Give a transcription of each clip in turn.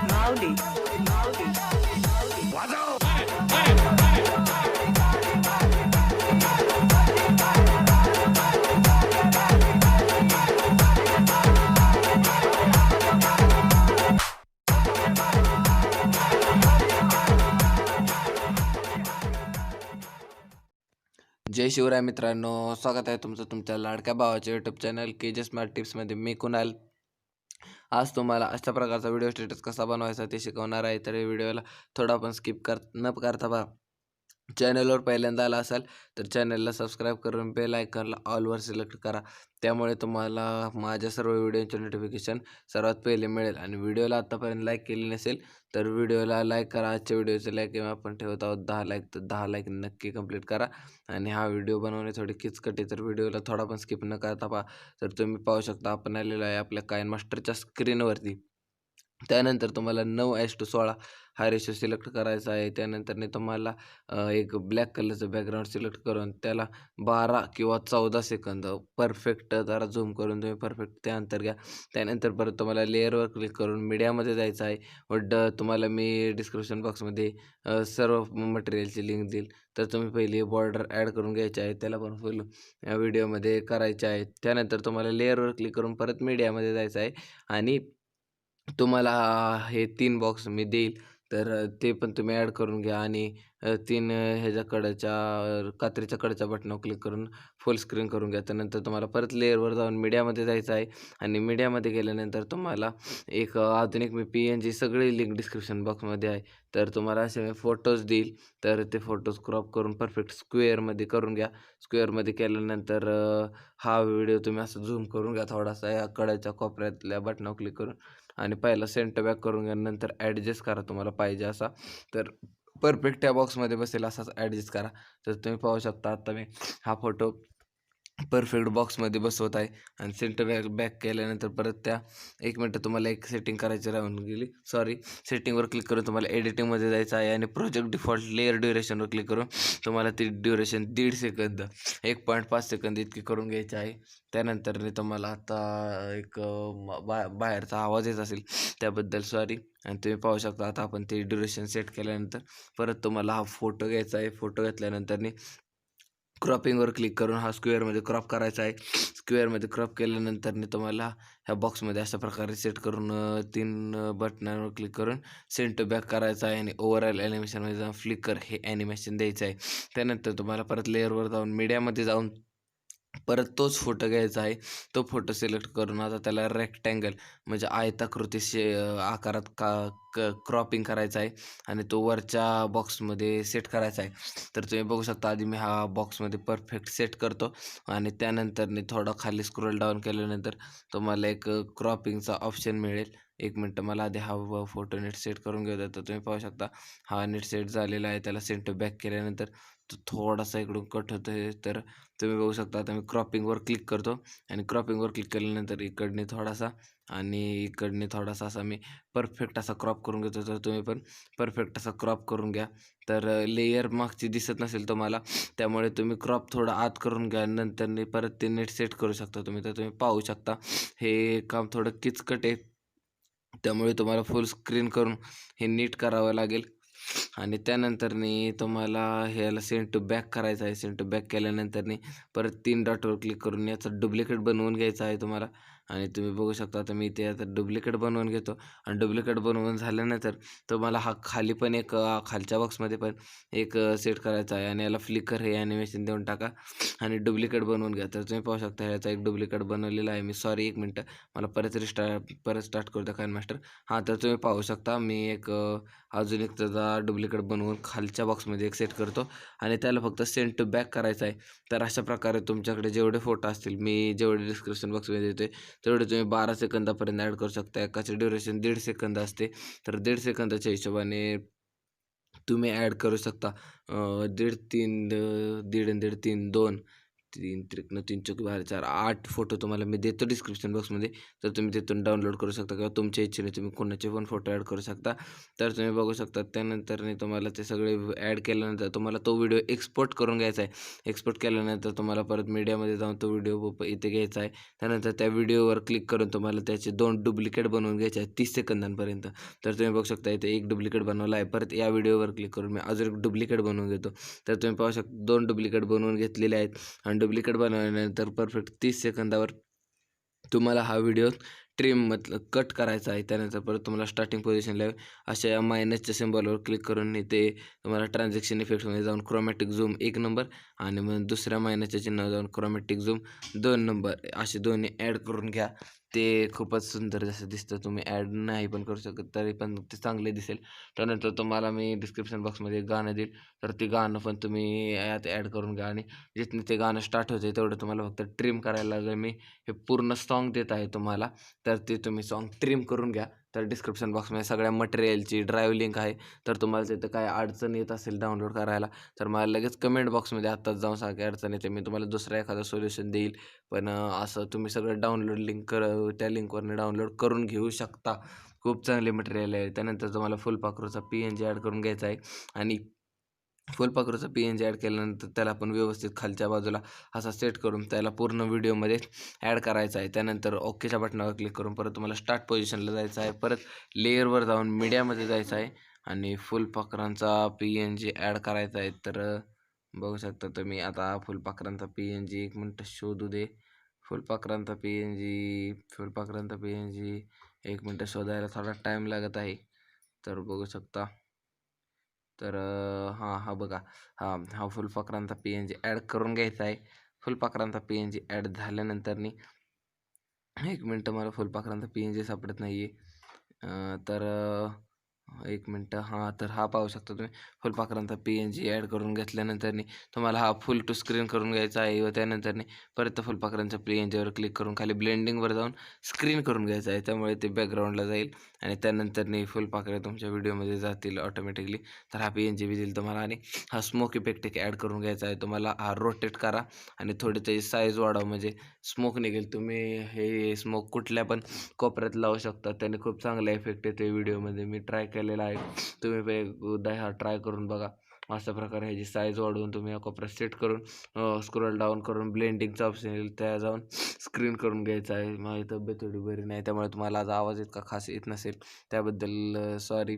Maudi, Maudi, वाजव. जय शिवराय मित्रांनो, स्वागत आहे तुमचं तुमच्या लाडक्या भावाच्या यूट्यूब चॅनल के स्मार्ट टिप्समध्ये. मी कुणाल आज तुम्हाला अशा प्रकारचा व्हिडिओ स्टेटस कसा बनवायचा ते शिकवणार आहे. तर या व्हिडिओला थोडा पण स्किप न करता पहा. चॅनलवर पहिल्यांदा आला असाल तर चॅनलला सबस्क्राईब करून बेल आयकॉनला ऑलवर सिलेक्ट करा. त्यामुळे तुम्हाला माझ्या सर्व व्हिडिओचे नोटिफिकेशन सर्वात पहिले मिळेल. आणि व्हिडिओला आत्तापर्यंत लाईक केली नसेल तर व्हिडिओला लाईक करा. आजच्या व्हिडिओचे लाईक आपण ठेवत आहोत 10 लाईक, तर 10 लाईक नक्की कंप्लीट करा. आणि हा व्हिडिओ बनवणे थोडी किचकट आहे, तर व्हिडिओला थोडा पण स्किप न करता पहा. तर तुम्ही पाहू शकता आपण आलेलो आहे आपल्या काइनमास्टरच्या स्क्रीनवरती. त्यानंतर तुम्हाला 9:16 हा रेशो सिलेक्ट करायचा आहे. त्यानंतर तुम्हाला एक ब्लॅक कलरचं बॅकग्राऊंड सिलेक्ट करून त्याला 12 किंवा 14 सेकंद परफेक्ट जरा झूम करून तुम्ही परफेक्ट त्या अंतर घ्या. त्यानंतर परत तुम्हाला लेअरवर क्लिक करून मीडियामध्ये जायचं आहे. तुम्हाला मी डिस्क्रिप्शन बॉक्समध्ये सर्व मटेरियलची लिंक देईल. तर तुम्ही पहिली बॉर्डर ॲड करून घ्यायची आहे, त्याला पण फुल व्हिडिओमध्ये करायचे आहे. त्यानंतर तुम्हाला लेअरवर क्लिक करून परत मीडियामध्ये जायचं आहे आणि तुम्हाला हे 3 बॉक्स मी देईल, तर ते पण तुम्ही ॲड करून घ्या. आणि 3 ह्याच्या कात्रीच्या कडेच्या बटनावर क्लिक करून फुल स्क्रीन करून घ्या. त्यानंतर तुम्हाला परत लेअरवर जाऊन मीडियामध्ये जायचं आहे. आणि मीडियामध्ये गेल्यानंतर तुम्हाला एक आधुनिक मी PNG सगळी लिंक डिस्क्रिप्शन बॉक्समध्ये आहे. तर तुम्हाला असे फोटोज देईल, तर ते फोटोज क्रॉप करून परफेक्ट स्क्वेअरमध्ये करून घ्या. स्क्वेअरमध्ये केल्यानंतर हा व्हिडिओ तुम्ही असं झूम करून घ्या थोडासा या कडेच्या कोपऱ्यातल्या बटनावर क्लिक करून. आणि पहिला सेंटर बॅक करून घ्या. नंतर ॲडजस्ट करा तुम्हाला पाहिजे असा, तर परफेक्ट त्या बॉक्समध्ये बसेल असाच ॲडजस्ट करा. तर तुम्ही पाहू शकता आता मी हा फोटो परफेक्ट बॉक्समध्ये बसवत आहे. आणि सेंटर बॅक केल्यानंतर परत त्या 1 मिनटं तुम्हाला एक सेटिंग करायची राहून गेली, सॉरी. सेटिंगवर क्लिक करून तुम्हाला एडिटिंगमध्ये जायचं आहे आणि प्रोजेक्ट डिफॉल्ट लेअर ड्युरेशनवर क्लिक करून तुम्हाला ती ड्युरेशन 1.5 सेकंद 1.5 सेकंद इतकी करून घ्यायची आहे. त्यानंतर तुम्हाला आता एक बाहेरचा आवाज येत असेल त्याबद्दल सॉरी. आणि तुम्ही पाहू शकता आता आपण ते ड्युरेशन सेट केल्यानंतर परत तुम्हाला हा फोटो घ्यायचा आहे. फोटो घेतल्यानंतर क्रॉपिंगवर क्लिक करून हा स्क्वेअरमध्ये क्रॉप करायचा आहे. स्क्वेअरमध्ये क्रॉप केल्यानंतर तुम्हाला ह्या बॉक्समध्ये अशा प्रकारे सेट करून 3 बटनांवर क्लिक करून सेंटर बॅक करायचा आहे. आणि ओव्हरऑल ॲनिमेशनमध्ये जाऊन फ्लिकर हे ॲनिमेशन द्यायचं आहे. त्यानंतर तुम्हाला परत लेअरवर जाऊन मीडियामध्ये जाऊन परत तोच फोटो घ्यायचा आहे. तो फोटो सिलेक्ट करून आता त्याला रेक्टँगल म्हणजे आयताकृती आकारात क्रॉपिंग करायचा आहे. आणि तो वरच्या बॉक्समध्ये सेट करायचा आहे. तर तुम्ही बघू शकता आधी मी हा बॉक्समध्ये परफेक्ट सेट करतो. आणि त्यानंतर थोडं खाली स्क्रोल डाऊन केल्यानंतर तुम्हाला एक क्रॉपिंगचा ऑप्शन मिळेल. 1 मिनटं मला आधी हा फोटो नीट सेट करून घेऊ द्या. तर तुम्ही पाहू शकता हा नीट सेट झालेला आहे. त्याला सेंटर बॅक केल्यानंतर तो थोडासा इकडून कट होतो आहे. तर तुम्ही बघू शकता आता मी क्रॉपिंगवर क्लिक करतो. आणि क्रॉपिंगवर क्लिक केल्यानंतर इकडने थोडासा आणि इकडने थोडासा असा मी परफेक्ट असा क्रॉप करून घेतो. तर तुम्ही पण परफेक्ट असा क्रॉप करून घ्या. तर लेयर मागची दिसत नसेल तुम्हाला, त्यामुळे तुम्ही क्रॉप थोडं आत करून घ्या. नंतर परत ते नीट सेट करू शकता तुम्ही. तर तुम्ही पाहू शकता हे काम थोडं किचकट आहे, त्यामुळे तुम्हाला फुल स्क्रीन करून हे नीट करावं लागेल. आणि त्यानंतर तुम्हाला ह्याला सेंड टू बॅक करायचं आहे. सेंड टू बॅक केल्यानंतर परत 3 डॉटवर क्लिक करून याचा डुप्लिकेट बनवून घ्यायचा आहे तुम्हाला. आणि तुम्ही बघू शकता आता मी ते आता डुप्लिकेट बनवून घेतो. आणि डुप्लिकेट बनवून झाल्यानंतर तुम्हाला हा खाली पण एक खालच्या बॉक्समध्ये पण एक सेट करायचा आहे. आणि याला फ्लिकर हे ॲनिमेशन देऊन टाका आणि डुप्लिकेट बनवून घ्या. तर तुम्ही पाहू शकता ह्याचा एक डुप्लिकेट बनवलेला आहे मी. सॉरी 1 मिनटं मला परत स्टार्ट करू द्या काइनमास्टर. हां, तर तुम्ही पाहू शकता मी एक अजून एक त्याचा डुप्लिकेट बनवून खालच्या बॉक्समध्ये एक सेट करतो. आणि त्याला फक्त सेंड टू बॅक करायचं आहे. तर अशा प्रकारे तुमच्याकडे जेवढे फोटो असतील मी जेवढे डिस्क्रिप्शन बॉक्समध्ये देते तेवढे तुम्ही 12 सेकंदापर्यंत ॲड करू शकता. एकाची ड्युरेशन 1.5 सेकंद असते. तर 1.5 सेकंदाच्या हिशोबाने तुम्ही ॲड करू शकता. 1.5, 3, 1.5, 1.5, 3, 2, 3 त्रिक 3 चौक 12 4 8 फोटो तुम्हाला मी देतो डिस्क्रिप्शन बॉक्समध्ये. तर तुम्ही तिथून डाउनलोड करू शकता किंवा तुमच्या इच्छेने तुम्ही कोणाचे पण फोटो ॲड करू शकता. तर तुम्ही बघू शकता. त्यानंतरने तुम्हाला ते सगळे ॲड केल्यानंतर तुम्हाला तो व्हिडिओ एक्सपोर्ट करून घ्यायचा आहे. एक्सपोर्ट केल्यानंतर तुम्हाला परत मीडियामध्ये जाऊन तो व्हिडिओ इथे घ्यायचा आहे. त्यानंतर त्या व्हिडिओवर क्लिक करून तुम्हाला त्याचे 2 डुप्लिकेट बनवून घ्यायचे आहेत 30 सेकंदांपर्यंत. तर तुम्ही बघू शकता इथे एक डुप्लिकेट बनवला आहे. परत या व्हिडिओवर क्लिक करून मी अजून एक डुप्लिकेट बनवून घेतो. तर तुम्ही पाहू शकता 2 डुप्लिकेट बनवून घेतलेले आहेत आणि डुप्लिकेट बनवल्यानंतर परफेक्ट 30 सेकंदावर तुम्हाला हा व्हिडिओ मतलब कट करायचा आहे. त्यानंतर परत तुम्हाला स्टार्टिंग पोझिशनला अशा या मायनसच्या सिम्बॉलवर क्लिक करून इथे तुम्हाला ट्रान्झॅक्शन इफेक्टमध्ये जाऊन क्रोमॅटिक झूम 1 नंबर आणि मग दुसऱ्या मायनसच्या चिन्हावर जाऊन क्रोमॅटिक झूम 2 नंबर असे दोन्ही ॲड करून घ्या. ते खूपच सुंदर जसं दिसतं. तुम्ही ॲड नाही पण करू शकत तरी पण ते चांगले दिसेल. त्यानंतर तुम्हाला मी डिस्क्रिप्शन बॉक्समध्ये एक गाणं देईल. तर ते गाणं पण तुम्ही यात ॲड करून घ्या आणि जिथून ते गाणं स्टार्ट होते तेवढं तुम्हाला फक्त ट्रिम करायला लागेल. मी हे पूर्ण सॉन्ग देत आहे तुम्हाला. तर ते तुम्ही सॉन्ग ट्रिम करून घ्या. तर डिस्क्रिप्शन बॉक्समध्ये सगळ्या मटेरियलची ड्राईव्ह लिंक आहे. तर तुम्हाला तिथं काय अडचण येत असेल डाउनलोड करायला तर मला लगेच कमेंट बॉक्समध्ये आत्ताच जाऊन सांगा की अडचण येते. मी तुम्हाला दुसरा एखादा सोल्युशन देईल. पण असं तुम्ही सगळं डाउनलोड त्या लिंकवरनं डाउनलोड करून घेऊ शकता. खूप चांगले मटेरियल आहे. त्यानंतर तुम्हाला फुलपाखरूचा PNG ॲड करून घ्यायचा आहे आणि फुलपाखरूचा PNG ॲड केल्यानंतर त्याला आपण व्यवस्थित खालच्या बाजूला असा सेट करून त्याला पूर्ण व्हिडिओमध्ये ॲड करायचा आहे. त्यानंतर ओकेच्या बटनावर क्लिक करून परत तुम्हाला स्टार्ट पोझिशनला जायचं आहे. परत लेअरवर जाऊन मीडियामध्ये जायचं आहे आणि फुलपाखरांचा PNG ॲड करायचा आहे. तर बघू शकता तुम्ही आता फुलपाखरांचा PNG 1 मिनिट शोधू दे. फुलपाखरांचा PNG 1 मिनिट शोधायला थोडा टाईम लागत आहे. तर बघू शकता. तर हां बघा. हा फुलपाखरांचा PNG ॲड करून घ्यायचा आहे. फुलपाखरांचा PNG ॲड झाल्यानंतरनी 1 मिनिट मला फुलपाखरांचा PNG सापडत नाही आहे. तर 1 मिनिट तर हा पाहू शकता तुम्ही फुलपाखरांचा PNG ॲड करून घेतल्यानंतरनी तुम्हाला हा फुल टू स्क्रीन करून घ्यायचा आहे व त्यानंतरनी परत फुलपाखरांच्या PNGवर क्लिक करून खाली ब्लेंडिंगवर जाऊन स्क्रीन करून घ्यायचं आहे. त्यामुळे ते बॅकग्राऊंडला जाईल आणि त्यानंतरनी फुलपाखरे तुमच्या व्हिडिओमध्ये जातील ऑटोमॅटिकली. तर हा PNG बी देईल तुम्हाला आणि हा स्मोक इफेक्ट एक ॲड करून घ्यायचा आहे. तुम्हाला हा रोटेट करा आणि थोडी त्याची साईज वाढवा म्हणजे स्मोक निघेल. तुम्ही हे स्मोक कुठल्या पण कोपऱ्यात लावू शकता. त्याने खूप चांगला इफेक्ट येतो व्हिडिओमध्ये. मी ट्राय केलेला आहे. तुम्ही एकदा हा ट्राय करून बघा. अशा प्रकारे ह्याची साईज वाढवून तुम्ही या कोपऱ्यात सेट करून स्क्रोल डाऊन करून ब्लेंडिंगचा ऑप्शन येईल त्या जाऊन स्क्रीन करून घ्यायचा आहे. माझी तब्येत थोडी बरी नाही त्यामुळे तुम्हाला आज आवाज इतका खास येत नसेल त्याबद्दल सॉरी.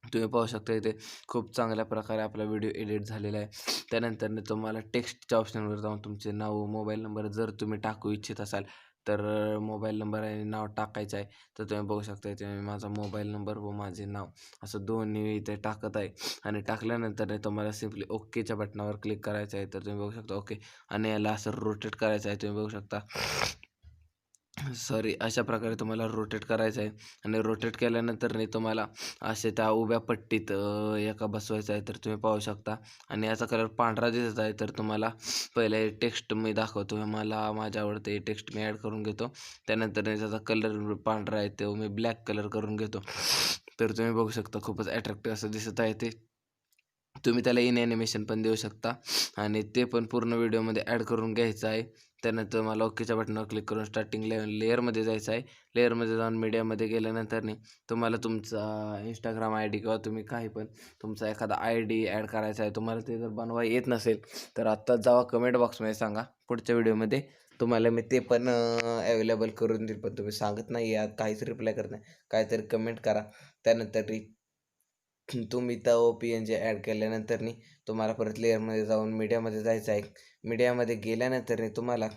तुम्ही पाहू शकता इथे खूप चांगल्या प्रकारे आपला व्हिडिओ एडिट झालेला आहे. त्यानंतरने तुम्हाला टेक्स्टच्या ऑप्शनवर जाऊन तुमचे नाव व मोबाईल नंबर जर तुम्ही टाकू इच्छित असाल तर मोबाईल नंबर आणि नाव टाकायचं आहे. तर तुम्ही बघू शकता इथे मी माझा मोबाईल नंबर व माझे नाव असं दोन्ही इथे टाकत आहे आणि टाकल्यानंतर तुम्हाला सिम्पली ओकेच्या बटनावर क्लिक करायचं आहे. तर तुम्ही बघू शकता ओके आणि याला असं रोटेट करायचं आहे. तुम्ही बघू शकता सॉरी अशा प्रकारे तुम्हाला रोटेट करायचं आहे आणि रोटेट केल्यानंतर तुम्हाला असे त्या उभ्या पट्टीत एका बसवायचं आहे. तर तुम्ही पाहू शकता आणि याचा कलर पांढरा दिसत आहे. तर तुम्हाला पहिले टेक्स्ट मी दाखवतो. मला माझ्या आवडते टेक्स्ट मी ॲड करून घेतो. त्यानंतर त्याचा कलर पांढरा आहे तो मी ब्लॅक कलर करून घेतो. तर तुम्ही बघू शकता खूपच अट्रॅक्टिव्ह असं दिसत आहे ते. तुम्ही त्याला इन ॲनिमेशन पण देऊ शकता आणि ते पण पूर्ण व्हिडिओमध्ये ॲड करून घ्यायचं आहे. त्यानंतर मला ओकेच्या बटनावर क्लिक करून स्टार्टिंग लेअरमध्ये जायचं आहे. लेअरमध्ये जाऊन मीडियामध्ये गेल्यानंतरनी तुम्हाला तुमचा Instagram ID किंवा तुम्ही काही पण तुमचा एखादा ID ॲड करायचा आहे. तुम्हाला ते जर बनवा येत नसेल तर आत्ताच जावा कमेंट बॉक्समध्ये सांगा. पुढच्या व्हिडिओमध्ये तुम्हाला मी ते पण अवेलेबल करून देईल. पण तुम्ही सांगत नाही यात काहीच रिप्लाय करत नाही. काहीतरी कमेंट करा. त्यानंतर तुम्ही तो PNG ॲड केल्यानंतरनी तुम्हाला परत लेअरमध्ये जाऊन मीडियामध्ये जायचं आहे. मीडियामध्ये गेल्यानंतर तुम्हाला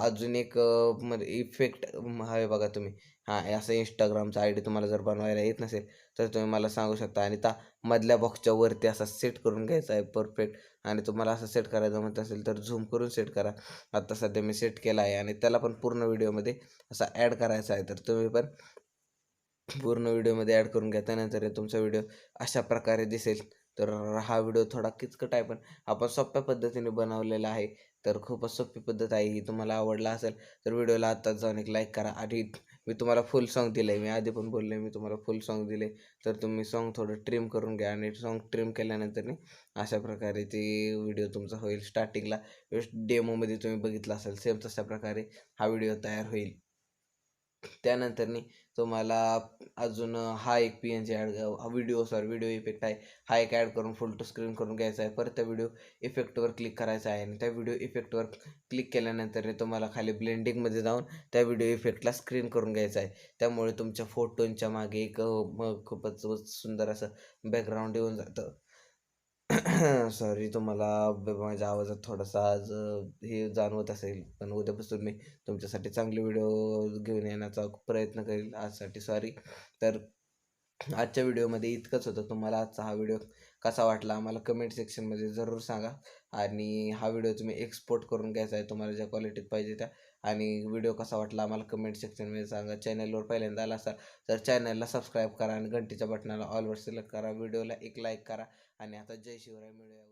अजून एक म्हणजे इफेक्ट आहे बघा तुम्ही. असं Instagramचा ID तुम्हाला जर बनवायला येत नसेल तर तुम्ही मला सांगू शकता आणि त्या मधल्या बॉक्सच्या वरती असा सेट करून घ्यायचा आहे परफेक्ट आणि तुम्हाला असं सेट करायचं म्हणत असेल तर झूम करून सेट करा. आता सध्या मी सेट केला आहे आणि त्याला पण पूर्ण व्हिडिओमध्ये असा ॲड करायचा आहे. तर तुम्ही पण पूर्ण व्हिडिओमध्ये ॲड करून घ्या. त्यानंतर तुमचा व्हिडिओ अशा प्रकारे दिसेल. तर हा व्हिडिओ थोडा किचकट आहे पण आपण सोप्या पद्धतीने बनवलेला आहे. तर खूपच सोपी पद्धत आहे ही. तुम्हाला आवडला असेल तर व्हिडिओला आत्ताच जाऊन एक लाईक करा. आणि मी तुम्हाला फुल सॉन्ग दिलं आहे, मी आधी पण बोललो आहे, मी तुम्हाला फुल सॉन्ग दिले, तर तुम्ही सॉन्ग थोडं ट्रिम करून घ्या. आणि सॉन्ग ट्रिम केल्यानंतर अशा प्रकारे ते व्हिडिओ तुमचा होईल. स्टार्टिंगला डेमोमध्ये तुम्ही बघितला असेल सेम तशा प्रकारे हा व्हिडिओ तयार होईल. त्यानंतर तुम्हाला अजून हा एक PNG ॲड व्हिडिओ इफेक्ट आहे, हा एक ॲड करून फुल टू स्क्रीन करून घ्यायचा आहे. परत त्या व्हिडिओ इफेक्टवर क्लिक करायचं आहे आणि त्या व्हिडिओ इफेक्टवर क्लिक केल्यानंतर तुम्हाला खाली ब्लेंडिंगमध्ये जाऊन त्या व्हिडिओ इफेक्टला स्क्रीन करून घ्यायचा आहे. त्यामुळे तुमच्या फोटोंच्या मागे एक खूपच सुंदर असं बॅकग्राऊंड येऊन जातं. सॉरी, तुम्हाला माझ्या आवाजात थोडासा आज हे जाणवत असेल, पण उद्यापासून मी तुमच्यासाठी चांगले व्हिडिओ घेऊन येण्याचा प्रयत्न करेल. आजसाठी सॉरी. तर आजच्या व्हिडिओमध्ये इतकंच होतं. तुम्हाला आजचा हा व्हिडिओ कसा वाटला आम्हाला कमेंट सेक्शनमध्ये जरूर सांगा. आणि हा व्हिडिओ तुम्ही एक्सपोर्ट करून घ्यायचा आहे तुम्हाला ज्या क्वालिटीत पाहिजे त्या. आणि व्हिडिओ कसा वाटला आम्हाला कमेंट सेक्शनमध्ये सांगा. चॅनलवर पहिल्यांदा आला असाल तर चॅनलला सबस्क्राईब करा आणि घंटीच्या बटनाला ऑलवर सिलेक्ट करा. व्हिडिओला एक लाईक करा. आणि आता जय शिवराय, मिळूया.